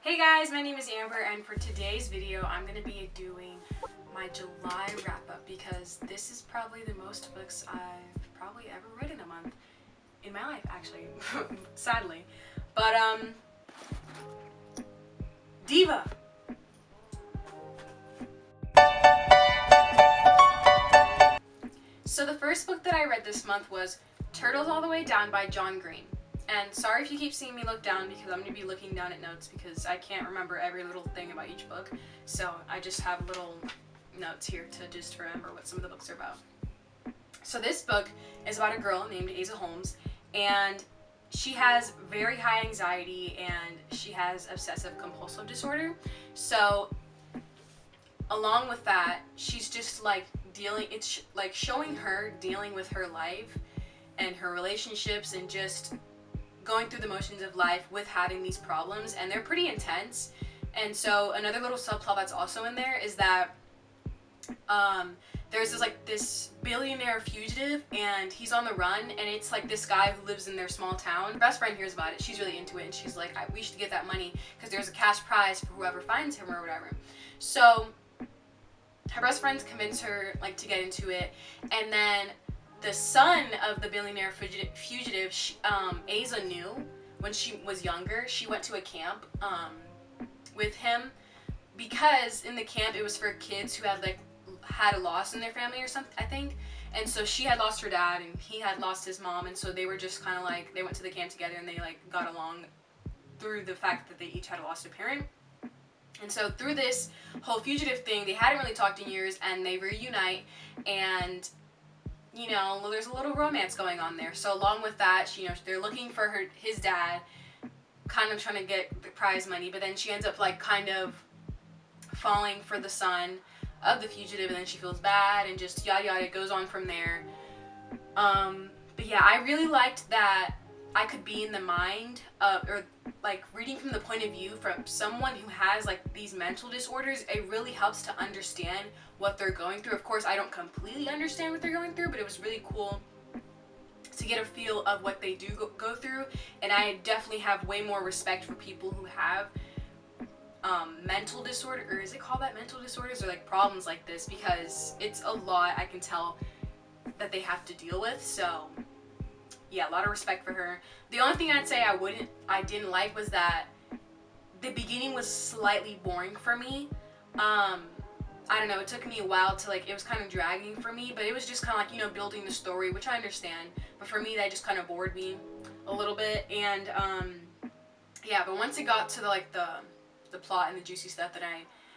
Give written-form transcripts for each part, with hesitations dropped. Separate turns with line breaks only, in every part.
Hey guys, my name is Amber, and for today's video I'm going to be doing my July wrap-up because this is probably the most books I've probably ever read in a month. In my life, actually. Sadly. But, Diva! So the first book that I read this month was Turtles All the Way Down by John Green. And sorry if you keep seeing me look down because I'm going to be looking down at notes because I can't remember every little thing about each book. So I just have little notes here to just remember what some of the books are about. So this book is about a girl named Asa Holmes, and she has very high anxiety and she has obsessive compulsive disorder. So along with that, she's just like it's like showing her dealing with her life and her relationships and just going through the motions of life with having these problems, and they're pretty intense. And so another little subplot that's also in there is that there's this billionaire fugitive, and he's on the run, and it's like this guy who lives in their small town. Her best friend hears about it. She's really into it, and she's like, we should get that money because there's a cash prize for whoever finds him or whatever. So her best friends convince her like to get into it, and then the son of the billionaire fugitive, Asa knew when she was younger. She went to a camp with him because in the camp it was for kids who had a loss in their family or something, I think. And so she had lost her dad and he had lost his mom, and so they were just kind of like, they went to the camp together and they like got along through the fact that they each had lost a parent. And so through this whole fugitive thing, they hadn't really talked in years, and they reunite, and you know, there's a little romance going on there. So along with that, they're looking for his dad, kind of trying to get the prize money, but then she ends up like kind of falling for the son of the fugitive, and then she feels bad, and just yada yada, it goes on from there. But yeah, I really liked that I could be in the mind of, or like reading from the point of view from someone who has like these mental disorders. It really helps to understand what they're going through. Of course, I don't completely understand what they're going through, but it was really cool to get a feel of what they do go through. And I definitely have way more respect for people who have mental disorder, or is it called that, mental disorders, or like problems like this, because it's a lot, I can tell, that they have to deal with. So yeah, a lot of respect for her. The only thing I'd say I didn't like was that the beginning was slightly boring for me. I don't know, it took me a while to it was kind of dragging for me, but it was just kind of like, building the story, which I understand. But for me, that just kind of bored me a little bit. And yeah, but once it got to the plot and the juicy stuff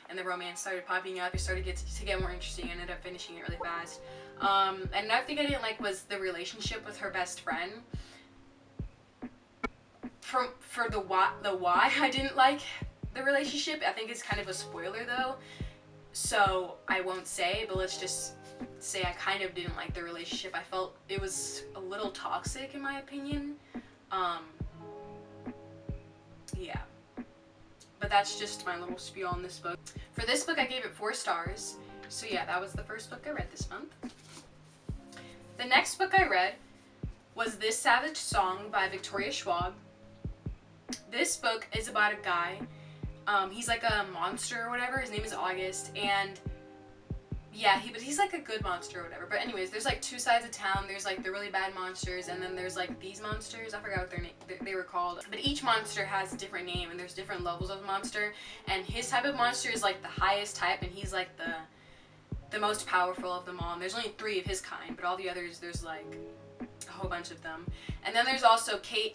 and the romance started popping up, it started to get more interesting. I ended up finishing it really fast. And another thing I didn't like was the relationship with her best friend. For the why I didn't like the relationship, I think it's kind of a spoiler though, so I won't say, but let's just say I kind of didn't like the relationship. I felt it was a little toxic in my opinion. Yeah. But that's just my little spiel on this book. For this book, I gave it 4 stars. So yeah, that was the first book I read this month. The next book I read was This Savage Song by Victoria Schwab. This book is about a guy. He's like a monster or whatever. His name is August, and yeah, but he's like a good monster or whatever. But anyways, there's like 2 sides of town. There's like the really bad monsters, and then there's like these monsters. I forgot what they were called. But each monster has a different name, and there's different levels of monster. And his type of monster is like the highest type, and he's like the most powerful of them all. And there's only 3 of his kind, but all the others, there's like a whole bunch of them. And then there's also Kate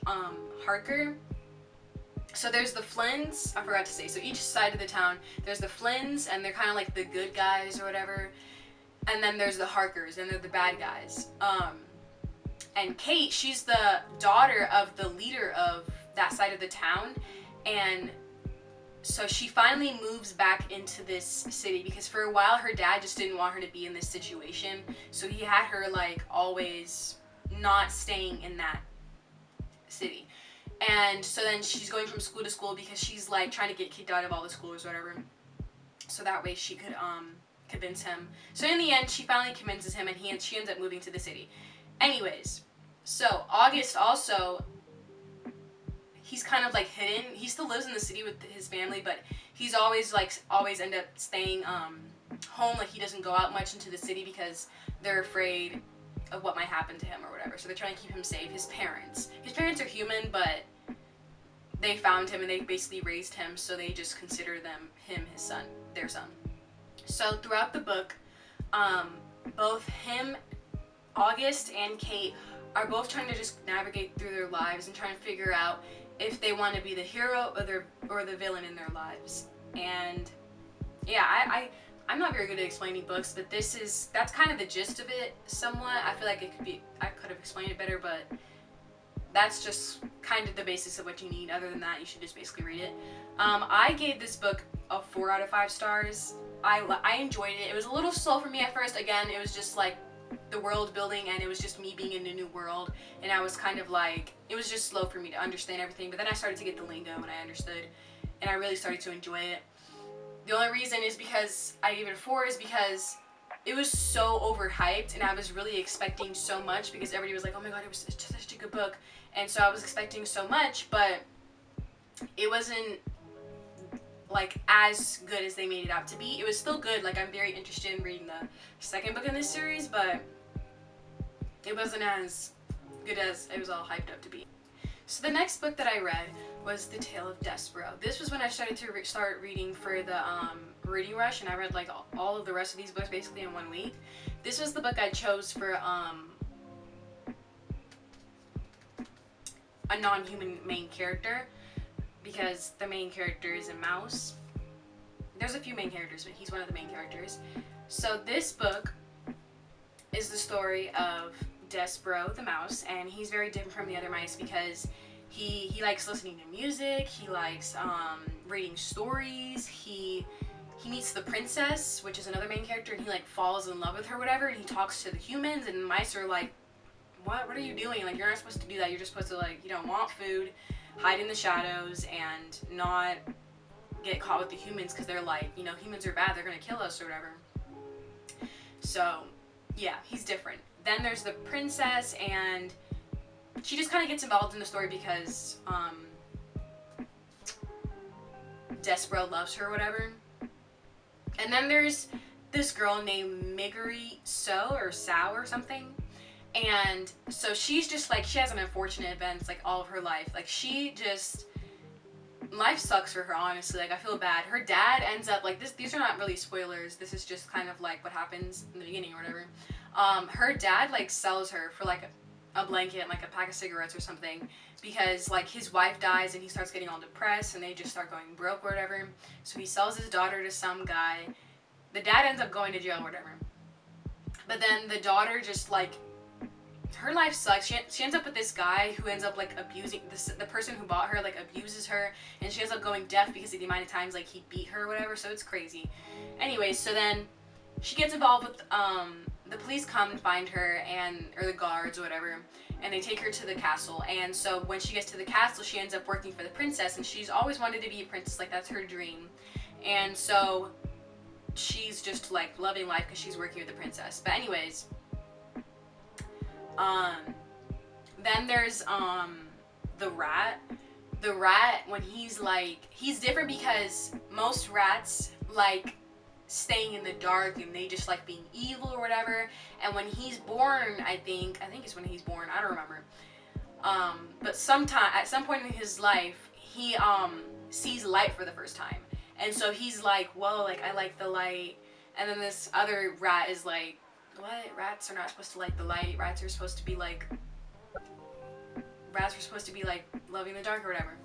Harker. So there's the Flynns, I forgot to say, so each side of the town, there's the Flynns, and they're kind of like the good guys or whatever, and then there's the Harkers, and they're the bad guys. And Kate, she's the daughter of the leader of that side of the town, and so she finally moves back into this city because for a while her dad just didn't want her to be in this situation, so he had her like always not staying in that city. And so then she's going from school to school because she's like trying to get kicked out of all the schools or whatever, so that way she could convince him. So in the end, she finally convinces him, and she ends up moving to the city. Anyways, so August also, he's kind of like hidden. He still lives in the city with his family, but he's always end up staying home. Like he doesn't go out much into the city because they're afraid of what might happen to him or whatever. So they're trying to keep him safe. His parents are human, but they found him and they basically raised him, so they just consider him his son, their son. So throughout the book, both him, August, and Kate are both trying to just navigate through their lives and trying to figure out if they want to be the hero or the villain in their lives. And yeah, I'm not very good at explaining books, but that's kind of the gist of it somewhat. I feel like I could have explained it better, but that's just kind of the basics of what you need. Other than that, you should just basically read it. I gave this book a 4 out of 5 stars. I enjoyed it. It was a little slow for me at first. Again, it was just like the world building, and it was just me being in a new world, and I was kind of like, it was just slow for me to understand everything, but then I started to get the lingo and I understood, and I really started to enjoy it. The only reason is because I gave it a 4 is because it was so overhyped, and I was really expecting so much because everybody was like, oh my god, it's just such a good book, and so I was expecting so much, but it wasn't like as good as they made it out to be. It was still good. Like, I'm very interested in reading the second book in this series, but it wasn't as good as it was all hyped up to be. So the next book that I read was The Tale of Despereaux. This was when I started to start reading for the reading rush, and I read like all of the rest of these books basically in 1 week. This was the book I chose for a non-human main character, because the main character is a mouse. There's a few main characters, but he's one of the main characters. So this book is the story of Despereaux the mouse, and he's very different from the other mice because he likes listening to music, he likes reading stories, he meets the princess, which is another main character, and he like falls in love with her, whatever, and he talks to the humans, and the mice are like, what are you doing? Like, you're not supposed to do that. You're just supposed to, like, you know, want food, hide in the shadows, and not get caught with the humans, because they're like, you know, humans are bad, they're gonna kill us or whatever. So yeah, he's different. Then there's the princess, and she just kind of gets involved in the story because Despereaux loves her or whatever. And then there's this girl named Miggery Sow or something. And so she's just like, she has an unfortunate events like all of her life. Like, life sucks for her, honestly. Like, I feel bad. Her dad ends up like this. These are not really spoilers. This is just kind of like what happens in the beginning or whatever. Her dad like sells her for like a blanket and like a pack of cigarettes or something, because like his wife dies and he starts getting all depressed and they just start going broke or whatever. So he sells his daughter to some guy. The dad ends up going to jail or whatever. But then the daughter just like, her life sucks. She ends up with this guy who ends up like abusing the person who bought her, like abuses her, and she ends up going deaf because of the amount of times like he beat her or whatever. So it's crazy. Anyways, so then she gets involved with the police come and find her, or the guards or whatever, and they take her to the castle. And so when she gets to the castle, she ends up working for the princess, and she's always wanted to be a princess. Like, that's her dream. And so she's just like loving life because she's working with the princess. But anyways, then there's the rat. The rat, when he's different because most rats like staying in the dark and they just like being evil or whatever. And when he's born, I think it's when he's born, I don't remember, but at some point in his life, he sees light for the first time, and so he's like, whoa, like, I like the light. And then this other rat is like, what? Rats are not supposed to like the light. Rats are supposed to be like loving the dark or whatever.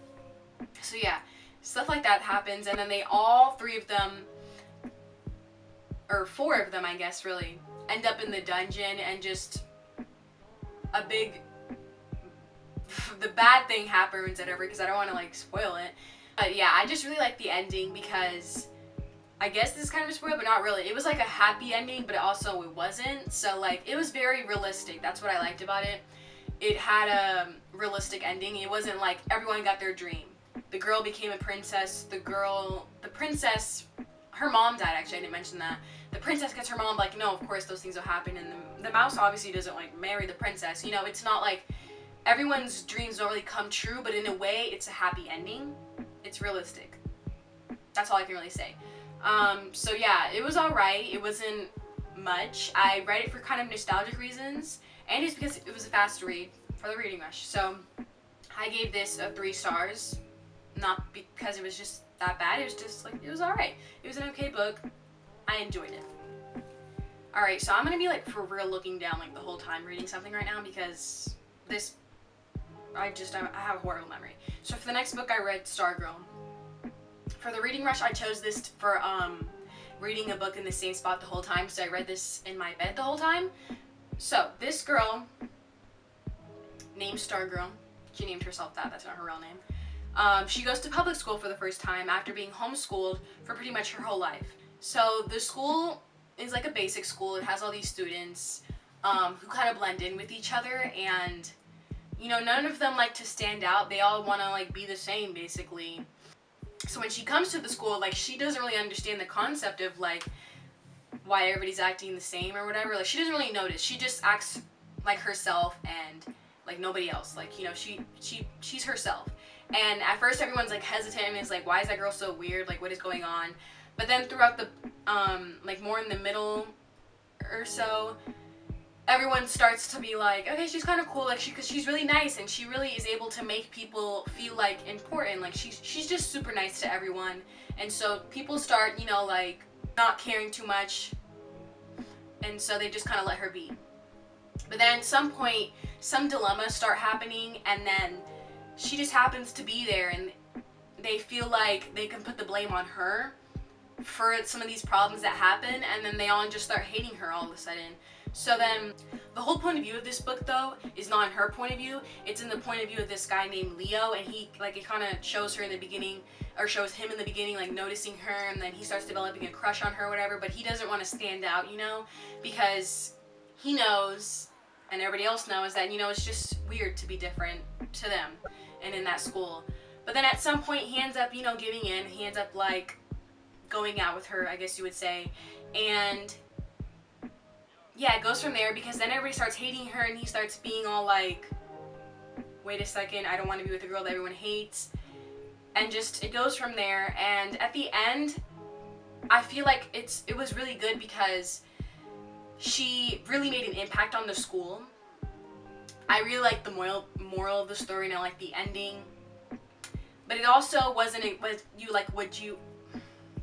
So yeah, stuff like that happens, and then all 3 of them, or 4 of them, I guess, really, end up in the dungeon, and just the bad thing happens, whatever, because I don't want to like spoil it. But yeah, I just really like the ending, because I guess this is kind of a spoiler, but not really. It was like a happy ending, but it wasn't. So like, it was very realistic. That's what I liked about it. It had a realistic ending. It wasn't like everyone got their dream. The girl became a princess. The princess, her mom died, actually, I didn't mention that. The princess gets her mom, like, no, of course those things will happen, and the mouse obviously doesn't like marry the princess. You know, it's not like everyone's dreams don't really come true, but in a way, it's a happy ending. It's realistic. That's all I can really say. So yeah, it was alright. It wasn't much. I read it for kind of nostalgic reasons, and just because it was a fast read for the reading rush. So I gave this 3 stars, not because it was just that bad. It was just like, it was alright. It was an okay book. I enjoyed it. Alright, so I'm gonna be like for real looking down like the whole time reading something right now, because this, I have a horrible memory. So for the next book I read Stargirl. For the reading rush I chose this for reading a book in the same spot the whole time, so I read this in my bed the whole time. So this girl named Stargirl, she named herself that, that's not her real name. She goes to public school for the first time after being homeschooled for pretty much her whole life. So the school is like a basic school. It has all these students who kind of blend in with each other, and you know, none of them like to stand out. They all want to like be the same basically. So when she comes to the school, like, she doesn't really understand the concept of like why everybody's acting the same or whatever. Like, she doesn't really notice. She just acts like herself and like nobody else. Like, you know, she's herself. And at first everyone's like hesitant and is like, why is that girl so weird? Like, what is going on? But then throughout the like more in the middle or so, everyone starts to be like, okay, she's kind of cool, like, because she's really nice, and she really is able to make people feel like important. Like, she's just super nice to everyone, and so people start, you know, like not caring too much, and so they just kind of let her be. But then at some point, some dilemmas start happening, and then she just happens to be there, and they feel like they can put the blame on her for some of these problems that happen, and then they all just start hating her all of a sudden. So then, the whole point of view of this book, though, is not in her point of view. It's in the point of view of this guy named Leo, and he, like, it kind of shows her in the beginning, or shows him in the beginning, like, noticing her, and then he starts developing a crush on her or whatever, but he doesn't want to stand out, you know, because he knows, and everybody else knows, that, you know, it's just weird to be different to them, and in that school. But then at some point, he ends up, you know, giving in. He ends up, like, going out with her, I guess you would say, and yeah, it goes from there, because then everybody starts hating her, and he starts being all like, wait a second, I don't want to be with a girl that everyone hates, and just, it goes from there. And at the end, I feel like it was really good, because she really made an impact on the school. I really like the moral of the story, and I like the ending, but it also wasn't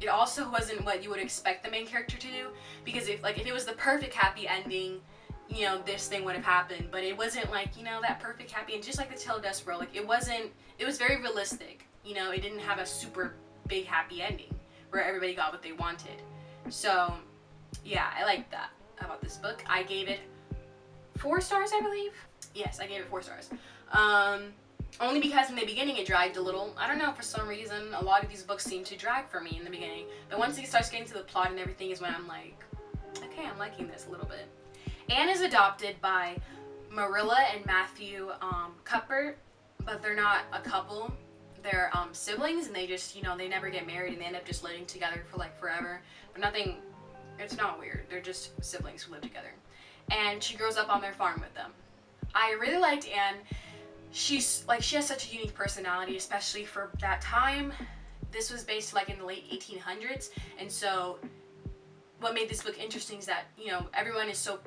it also wasn't what you would expect the main character to do, because if it was the perfect happy ending, you know, this thing would have happened, but it wasn't like, you know, that perfect happy, and just like the Tale of Despereaux, like, it was very realistic, you know. It didn't have a super big happy ending where everybody got what they wanted. So yeah, I like that about this book. I gave it 4 stars, I believe. Yes, I gave it 4 stars. Only because in the beginning it dragged a little. I don't know, for some reason, a lot of these books seem to drag for me in the beginning. But once it starts getting to the plot and everything is when I'm like, okay, I'm liking this a little bit. Anne is adopted by Marilla and Matthew Cuthbert, but they're not a couple. They're siblings, and they just, you know, they never get married, and they end up just living together for like forever. But nothing, it's not weird. They're just siblings who live together. And she grows up on their farm with them. I really liked Anne. She has such a unique personality, especially for that time. This was based like in the late 1800s, and so what made this book interesting is that, you know, everyone is so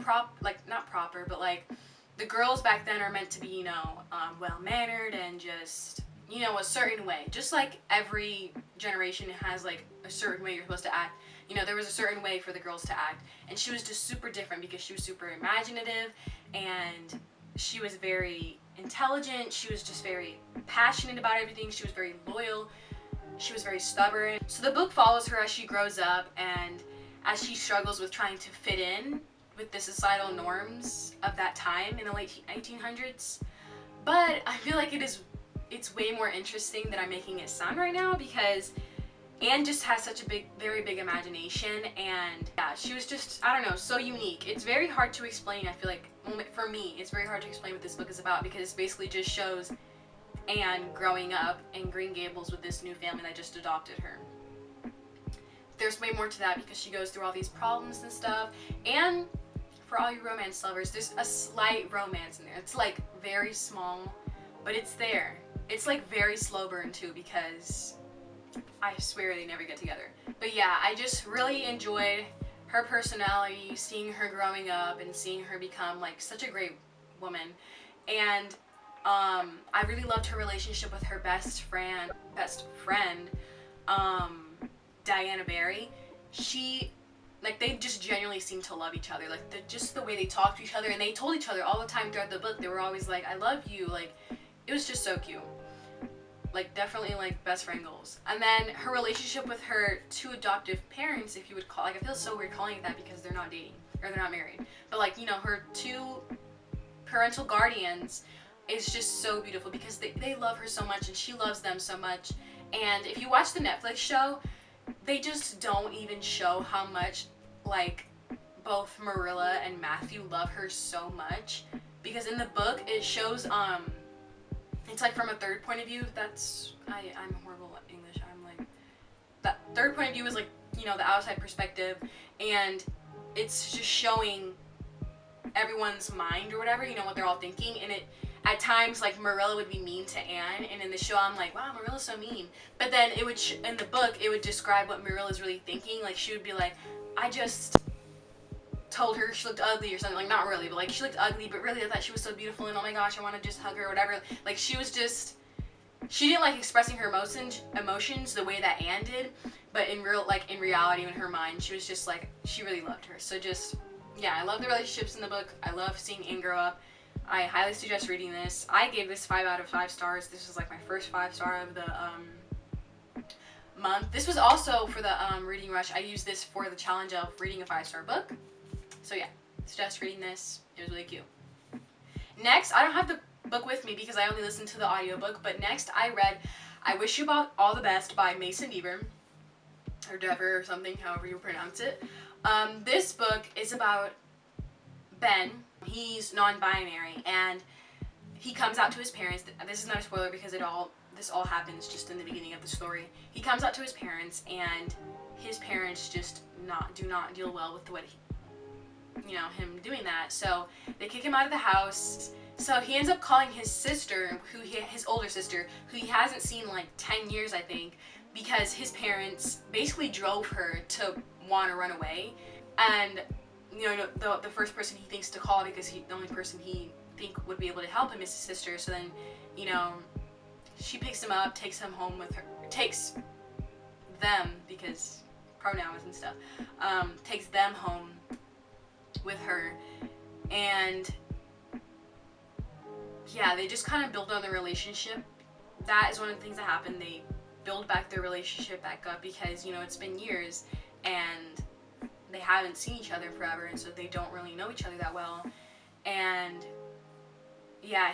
not proper, but like the girls back then are meant to be, you know, well-mannered and just, you know, a certain way. Just like every generation has like a certain way you're supposed to act. You know, there was a certain way for the girls to act, and she was just super different because she was super imaginative, and she was very intelligent. She was just very passionate about everything. She was very loyal. She was very stubborn. So the book follows her as she grows up and as she struggles with trying to fit in with the societal norms of that time in the late 1800s. But I feel like it's way more interesting than I'm making it sound right now, because Anne just has such a very big imagination, and yeah, she was just, I don't know, so unique. It's very hard to explain. I feel like, for me, it's very hard to explain what this book is about, because it basically just shows Anne growing up in Green Gables with this new family that just adopted her. There's way more to that, because she goes through all these problems and stuff, and for all you romance lovers, there's a slight romance in there. It's like very small, but it's there. It's like very slow burn too, because I swear they never get together. But yeah, I just really enjoyed her personality, seeing her growing up and seeing her become like such a great woman. And I really loved her relationship with her best friend, Diana Barry. They just genuinely seem to love each other. Like, just the way they talk to each other, and they told each other all the time throughout the book. They were always like, I love you. Like, it was just so cute. Like, definitely, like, best friend goals. And then her relationship with her two adoptive parents, if you would call, like, I feel so weird calling it that because they're not dating, or they're not married. But, like, you know, her two parental guardians is just so beautiful because they love her so much and she loves them so much. And if you watch the Netflix show, they just don't even show how much, like, both Marilla and Matthew love her so much. Because in the book, it shows, it's like from a third point of view. I'm horrible at English. I'm like, that third point of view is like, you know, the outside perspective, and it's just showing everyone's mind or whatever, you know, what they're all thinking. And it, at times, like, Marilla would be mean to Anne, and in the show I'm like, wow, Marilla's so mean. But then it would, in the book, it would describe what Marilla's really thinking. Like, she would be like, I just told her she looked ugly or something. Like, not really, but like, she looked ugly, but really I thought she was so beautiful, and oh my gosh, I want to just hug her or whatever. Like, she was just, she didn't like expressing her emotions the way that Anne did, but in reality, in her mind, she was just like, she really loved her. So just, yeah, I love the relationships in the book. I love seeing Anne grow up. I highly suggest reading this. I gave this 5 out of 5 stars. This was like my first 5-star of the month. This was also for the reading rush. I used this for the challenge of reading a 5-star book. So yeah, suggest reading this. It was really cute. Next, I don't have the book with me because I only listened to the audiobook, but next I read I Wish You All the Best by Mason Deaver, or Dever or something, however you pronounce it. This book is about Ben. He's non-binary, and he comes out to his parents. This is not a spoiler because this all happens just in the beginning of the story. He comes out to his parents, and his parents just do not deal well with him doing that. So they kick him out of the house. So he ends up calling his sister, his older sister, who he hasn't seen like 10 years, I think, because his parents basically drove her to want to run away. And you know, the first person he thinks to call, because the only person he think would be able to help him is his sister. So then, you know, she picks him up, takes him home with her, takes them, because pronouns and stuff, takes them home with her. And yeah, they just kind of build on the relationship. That is one of the things that happened. They build back their relationship back up because, you know, it's been years and they haven't seen each other forever, and so they don't really know each other that well. And yeah,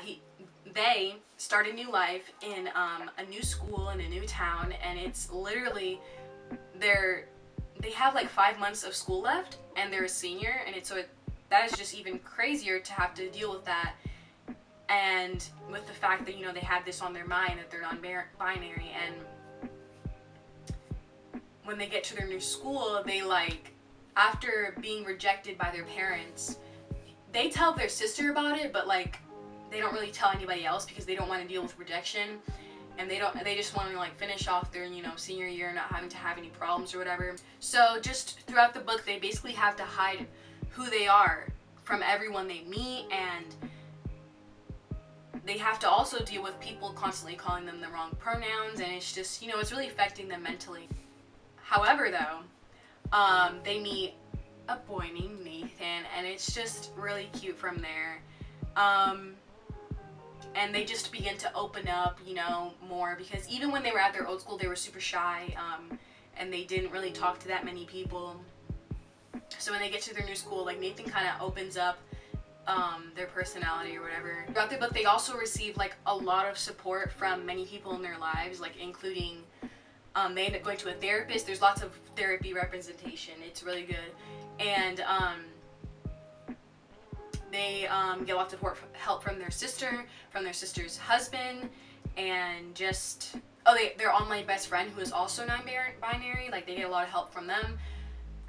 they start a new life in a new school in a new town, and it's literally they have like 5 months of school left, and they're a senior, and that is just even crazier to have to deal with that, and with the fact that, you know, they have this on their mind that they're non-binary. And when they get to their new school, they after being rejected by their parents, they tell their sister about it, but like they don't really tell anybody else because they don't want to deal with rejection, and they just want to like finish off their, you know, senior year not having to have any problems or whatever. So just throughout the book, they basically have to hide who they are from everyone they meet, and they have to also deal with people constantly calling them the wrong pronouns, and it's just, you know, it's really affecting them mentally. However, though, they meet a boy named Nathan, and it's just really cute from there. And they just begin to open up, you know, more, because even when they were at their old school, they were super shy, and they didn't really talk to that many people. So when they get to their new school, like, Nathan kind of opens up their personality or whatever. Throughout the book, they also receive like a lot of support from many people in their lives, like including they end up going to a therapist. There's lots of therapy representation. It's really good. And they get lots of help from their sister, from their sister's husband, and their online best friend, who is also non-binary. Like, they get a lot of help from them.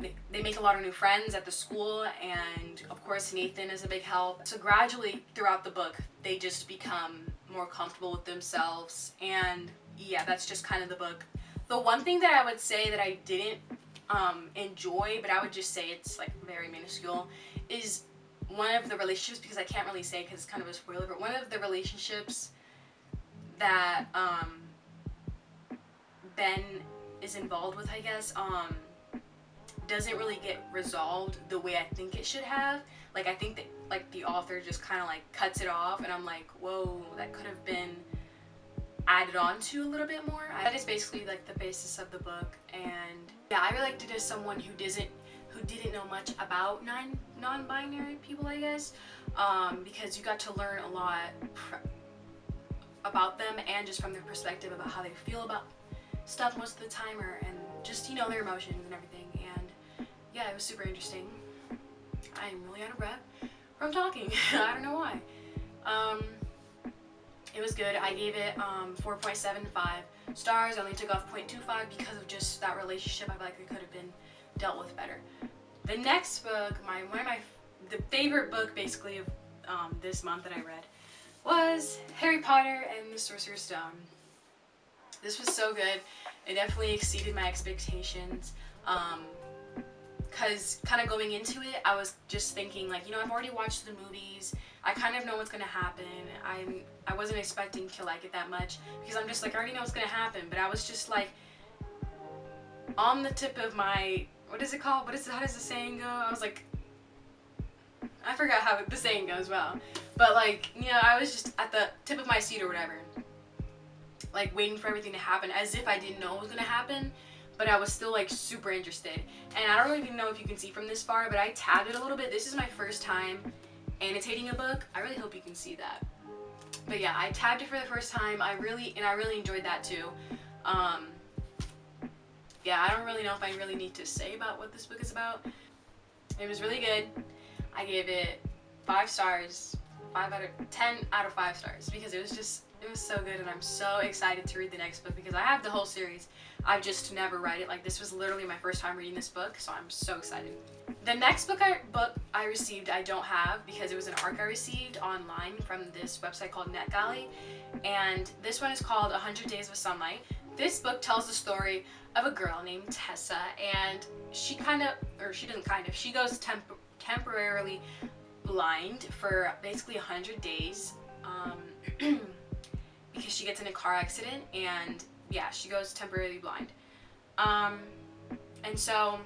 they make a lot of new friends at the school, and of course Nathan is a big help. So gradually throughout the book, they just become more comfortable with themselves, and yeah, that's just kind of the book. The one thing that I would say that I didn't enjoy, but I would just say it's like very minuscule, is one of the relationships, because I can't really say because it's kind of a spoiler, but one of the relationships that Ben is involved with, I guess, doesn't really get resolved the way I think it should have. Like, I think that, like, the author just kind of, like, cuts it off, and I'm like, whoa, that could have been added on to a little bit more. That is basically, like, the basis of the book, and yeah, I really liked it as someone who didn't know much about non-binary people, I guess, because you got to learn a lot about them, and just from their perspective about how they feel about stuff most of the time, and just, you know, their emotions and everything. And yeah, it was super interesting. I'm really out of breath from talking. I don't know why. It was good. I gave it 4.75 stars. I only took off 0.25 because of just that relationship. I feel like it could have been dealt with better. The next book, the favorite book basically of this month that I read, was Harry Potter and the Sorcerer's Stone. This was so good. It definitely exceeded my expectations. Because kind of going into it, I was just thinking, like, you know, I've already watched the movies. I kind of know what's going to happen. I wasn't expecting to like it that much, because I'm just like, I already know what's going to happen. But I was just like, on the tip of my, what is it called? How does the saying go? I was like, I forgot how the saying goes, well. But, like, you know, I was just at the tip of my seat or whatever, like, waiting for everything to happen, as if I didn't know it was gonna happen, but I was still, like, super interested. And I don't really even know if you can see from this far, but I tabbed it a little bit. This is my first time annotating a book. I really hope you can see that. But yeah, I tabbed it for the first time. I really enjoyed that too. Yeah, I don't really know if I really need to say about what this book is about. It was really good. I gave it 5 stars, 10 out of 5 stars, because it was so good, and I'm so excited to read the next book, because I have the whole series. I've just never read it. Like, this was literally my first time reading this book, so I'm so excited. The next book I received, I don't have, because it was an ARC I received online from this website called NetGalley, and this one is called 100 Days with Sunlight. This book tells the story of a girl named Tessa, and she goes temporarily blind for basically 100 days, because she gets in a car accident, and yeah, she goes temporarily blind. And so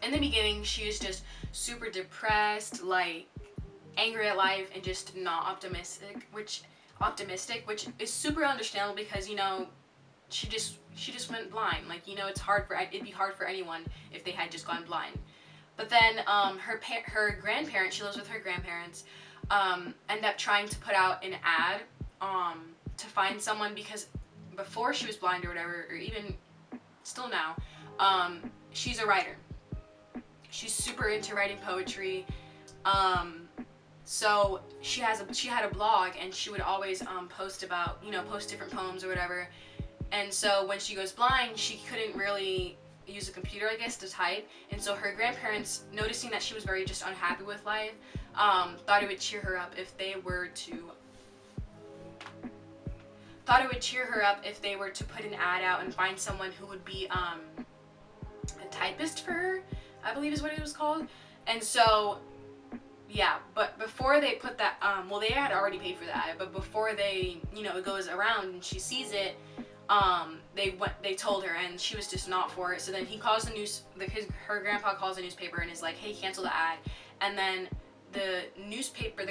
in the beginning, she is just super depressed, like angry at life, and just not optimistic, which is super understandable, because, you know, she just went blind. Like, you know, it'd be hard for anyone if they had just gone blind. But then her grandparents, she lives with her grandparents, end up trying to put out an ad to find someone, because before she was blind or whatever, or even still now, she's a writer. She's super into writing poetry. So she had a blog, and she would always post different poems or whatever. And so when she goes blind, she couldn't really use a computer, I guess, to type. And so her grandparents, noticing that she was very just unhappy with life, thought it would cheer her up if they were to put an ad out and find someone who would be a typist for her, I believe is what it was called. And so yeah, but before they put that, well, they had already paid for that, but before they, you know, it goes around and she sees it, they told her, and she was just not for it. So then he calls her grandpa calls the newspaper and is like, hey, cancel the ad. And then the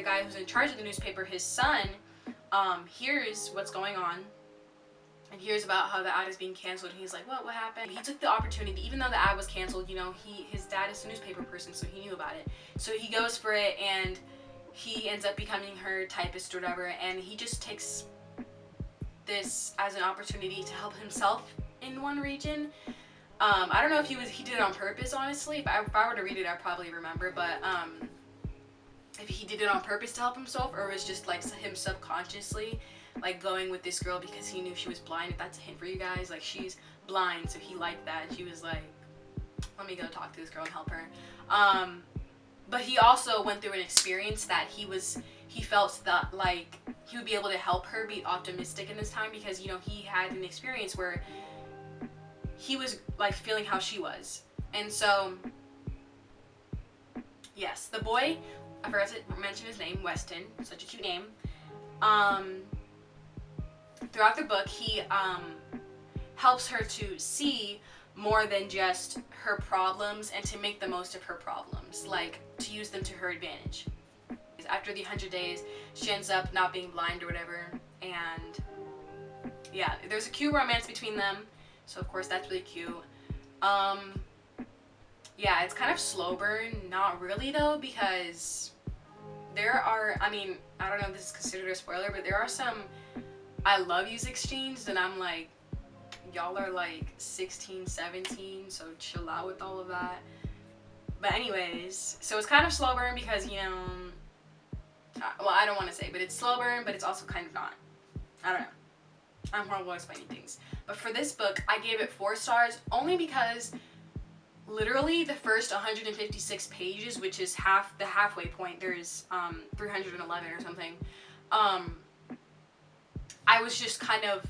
guy who's in charge of the newspaper, his son, hears what's going on, and hears about how the ad is being canceled, and he's like, what happened? He took the opportunity, even though the ad was canceled, you know, his dad is a newspaper person, so he knew about it. So he goes for it, and he ends up becoming her typist or whatever, and he just takes this as an opportunity to help himself in one region. I don't know if he did it on purpose, honestly. If I were to read it, I'd probably remember, but if he did it on purpose to help himself, or it was just like him subconsciously like going with this girl because he knew she was blind. If that's a hint for you guys, like, she's blind, so he liked that. She was like, let me go talk to this girl and help her. But he also went through an experience that he felt that like he would be able to help her be optimistic in this time, because, you know, he had an experience where he was like feeling how she was. And so, yes, the boy, I forgot to mention his name, Weston, such a cute name. Throughout the book, he helps her to see more than just her problems and to make the most of her problems, like to use them to her advantage. After the 100 days, she ends up not being blind or whatever, and yeah, there's a cute romance between them, so of course that's really cute. Yeah, it's kind of slow burn, not really though, because there are, I mean, I don't know if this is considered a spoiler, but there are some I love yous exchanged, and I'm like, y'all are like 16, 17, so chill out with all of that. But anyways, so it's kind of slow burn because, you know, well, I don't want to say, but it's slow burn, but it's also kind of not. I don't know. I'm horrible at explaining things. But for this book, I gave it 4 stars only because literally the first 156 pages, which is the halfway point, there's 311 or something. I was just kind of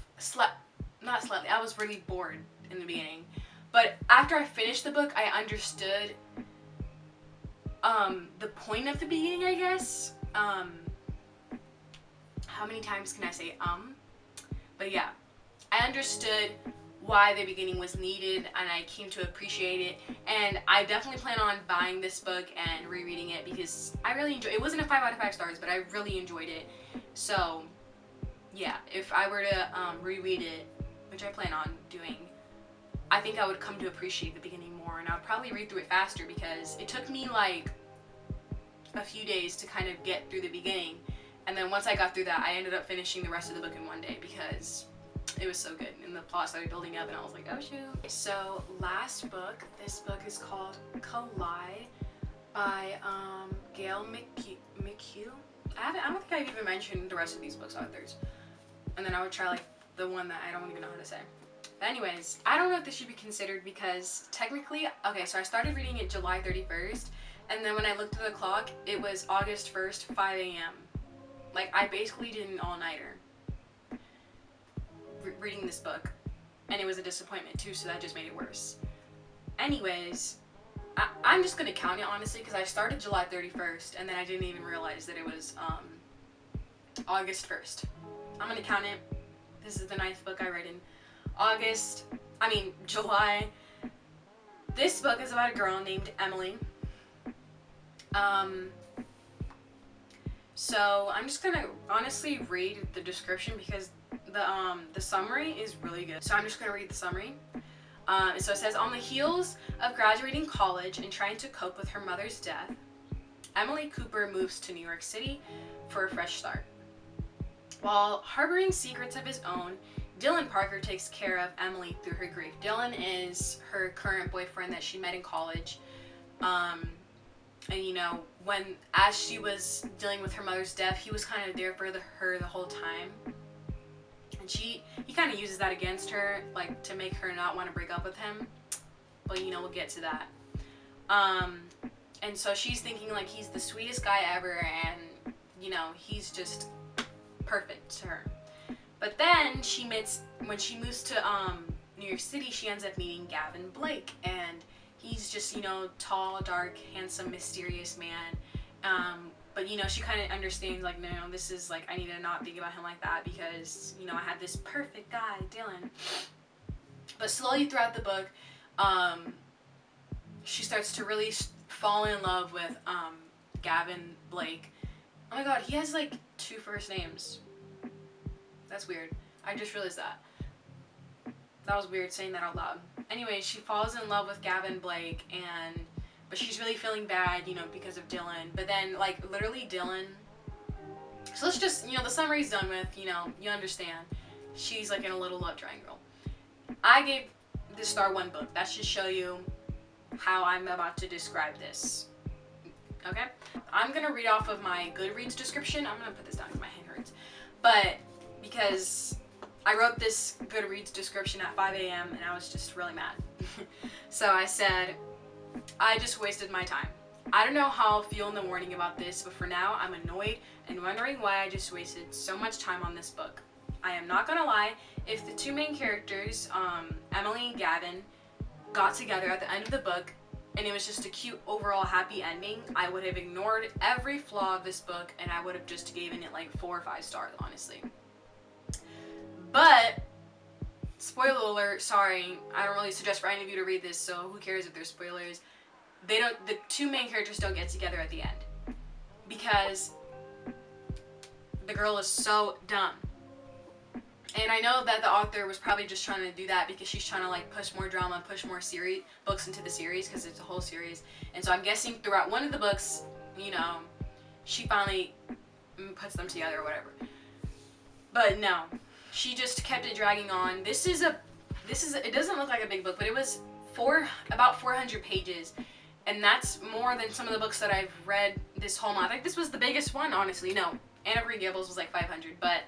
I was really bored in the beginning. But after I finished the book, I understood the point of the beginning, I guess. How many times can I say But yeah, I understood why the beginning was needed, and I came to appreciate it. And I definitely plan on buying this book and rereading it because I really enjoyed it. It wasn't a 5 out of 5 stars, but I really enjoyed it. So yeah, if I were to reread it, which I plan on doing, I think I would come to appreciate the beginning more, and I would probably read through it faster because it took me like a few days to kind of get through the beginning, and then once I got through that, I ended up finishing the rest of the book in one day because it was so good and the plot started building up and I was like, oh shoot. So last book, this book is called Collide by Gale McHugh. I don't think I've even mentioned the rest of these books authors, and then I would try like the one that I don't even know how to say. But anyways, I don't know if this should be considered because technically, okay, so I started reading it July 31st, and then when I looked at the clock, it was August 1st, 5 a.m. Like, I basically did an all-nighter reading this book, and it was a disappointment too, so that just made it worse. Anyways, I'm just gonna count it honestly because I started July 31st, and then I didn't even realize that it was August 1st. I'm gonna count it. This is the 9th book I read in July. This book is about a girl named Emily. So I'm just gonna honestly read the description because the summary is really good. So I'm just gonna read the summary. So it says, on the heels of graduating college and trying to cope with her mother's death, Emily Cooper moves to New York City for a fresh start. While harboring secrets of his own, Dylan Parker takes care of Emily through her grief. Dylan is her current boyfriend that she met in college. And you know, as she was dealing with her mother's death, he was kind of there for her the whole time. And he kind of uses that against her, like to make her not want to break up with him. But you know, we'll get to that. And so she's thinking like he's the sweetest guy ever, and you know, he's just perfect to her. But then when she moves to New York City, she ends up meeting Gavin Blake, and he's just, you know, tall, dark, handsome, mysterious man. But you know, she kind of understands like, no, this is like, I need to not think about him like that because, you know, I had this perfect guy, Dylan. But slowly throughout the book, she starts to really fall in love with Gavin Blake. Oh my god, he has like 2 first names. That's weird. I just realized that. That was weird saying that out loud. Anyway, she falls in love with Gavin Blake, but she's really feeling bad, you know, because of Dylan. But then, like, literally Dylan... So let's just, you know, the summary's done with, you know, you understand. She's like in a little love triangle. I gave this star 1 book. That should show you how I'm about to describe this. Okay? I'm gonna read off of my Goodreads description. I'm gonna put this down because my hand hurts. But because I wrote this Goodreads description at 5 a.m. and I was just really mad. So I said, I just wasted my time. I don't know how I'll feel in the morning about this, but for now, I'm annoyed and wondering why I just wasted so much time on this book. I am not gonna lie, if the two main characters, Emily and Gavin, got together at the end of the book, and it was just a cute overall happy ending, I would have ignored every flaw of this book, and I would have just given it like 4 or 5 stars, honestly. But, spoiler alert, sorry, I don't really suggest for any of you to read this, so who cares if there's spoilers. The two main characters don't get together at the end. Because the girl is so dumb. And I know that the author was probably just trying to do that because she's trying to like push more drama, push more books into the series, because it's a whole series. And so I'm guessing throughout one of the books, you know, she finally puts them together or whatever. But no, she just kept it dragging on. It doesn't look like a big book, but it was about 400 pages. And that's more than some of the books that I've read this whole month. Like, this was the biggest one, honestly. No, Anne of Green Gables was like 500, but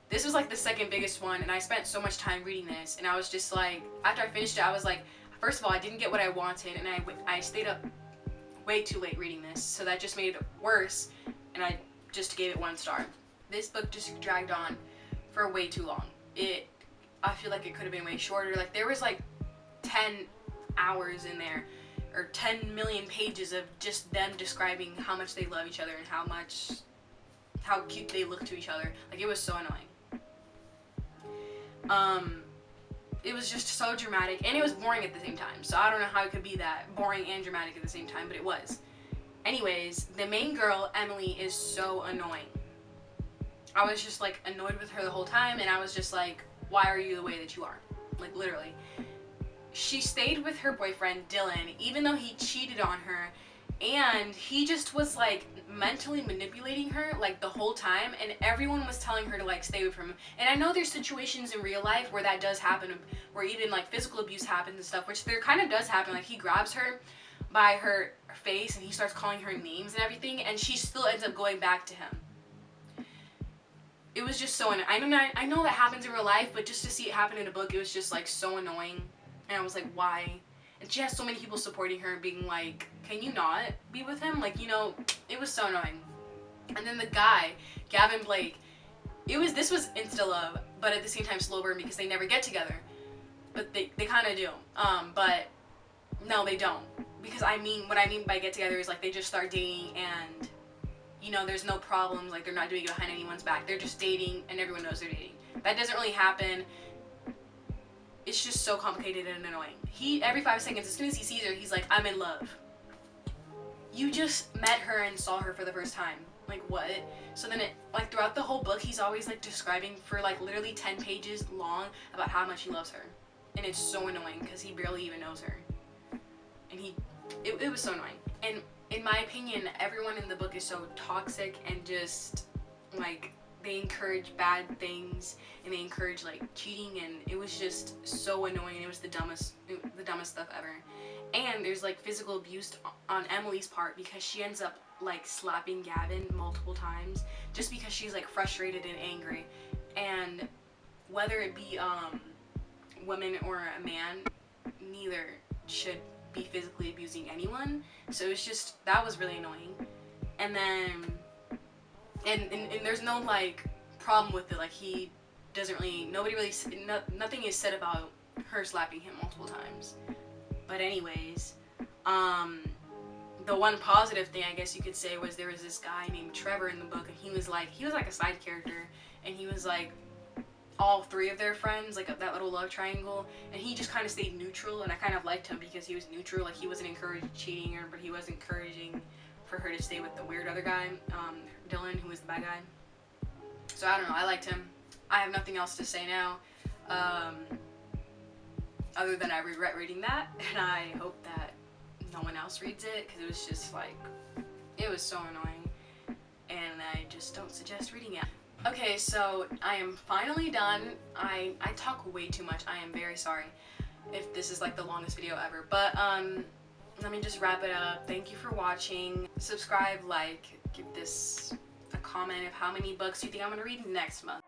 this was like the second biggest one, and I spent so much time reading this, and I was just like, after I finished it, I was like, first of all, I didn't get what I wanted, and I stayed up way too late reading this, so that just made it worse, and I just gave it 1 star. This book just dragged on for way too long. I feel like it could have been way shorter. Like, there was like 10 hours in there, or 10 million pages of just them describing how much they love each other and how cute they look to each other. Like, it was so annoying. It was just so dramatic, and it was boring at the same time, so I don't know how it could be that boring and dramatic at the same time, but it was. Anyways, the main girl, Emily, is so annoying. I was just like annoyed with her the whole time, and I was just like, why are you the way that you are? Like, literally. She stayed with her boyfriend, Dylan, even though he cheated on her, and he just was like mentally manipulating her like the whole time, and everyone was telling her to like stay away from him. And I know there's situations in real life where that does happen, where even like physical abuse happens and stuff, which there kind of does happen. Like, he grabs her by her face and he starts calling her names and everything, and she still ends up going back to him. It was just so annoying. I know that happens in real life, but just to see it happen in a book, it was just like so annoying. And I was like, why? And she has so many people supporting her, being like, can you not be with him? Like, you know, it was so annoying. And then the guy, Gavin Blake, this was insta-love, but at the same time slow burn, because they never get together. But they kind of do. But no, they don't. Because what I mean by get together is like they just start dating, and, you know, there's no problems. Like, they're not doing it behind anyone's back. They're just dating, and everyone knows they're dating. That doesn't really happen. It's just so complicated and annoying. Every 5 seconds, as soon as he sees her, he's like, I'm in love. You just met her and saw her for the first time. Like, what? So then like, throughout the whole book, he's always like describing for like literally 10 pages long about how much he loves her. And it's so annoying because he barely even knows her. And it was so annoying. And in my opinion, everyone in the book is so toxic and just like, they encourage bad things, and they encourage like cheating, and it was just so annoying. It was the dumbest stuff ever. And there's like physical abuse on Emily's part, because she ends up like slapping Gavin multiple times just because she's like frustrated and angry. And whether it be women or a man, neither should be physically abusing anyone. So it was just, that was really annoying. And then and there's no like problem with it. Like, he doesn't really, nothing is said about her slapping him multiple times. But anyways, the one positive thing I guess you could say was there was this guy named Trevor in the book, and he was like a side character, and he was like all 3 of their friends, like that little love triangle, and he just kind of stayed neutral, and I kind of liked him because he was neutral. Like, he wasn't encouraging cheating her, but he was encouraging for her to stay with the weird other guy, Dylan, who was the bad guy. So I don't know, I liked him. I have nothing else to say now, other than I regret reading that, and I hope that no one else reads it, because it was just like, it was so annoying, and I just don't suggest reading it. Okay, so I am finally done. I talk way too much. I am very sorry if this is like the longest video ever, but let me just wrap it up. Thank you for watching. Subscribe, like, give this a comment of how many books you think I'm gonna read next month.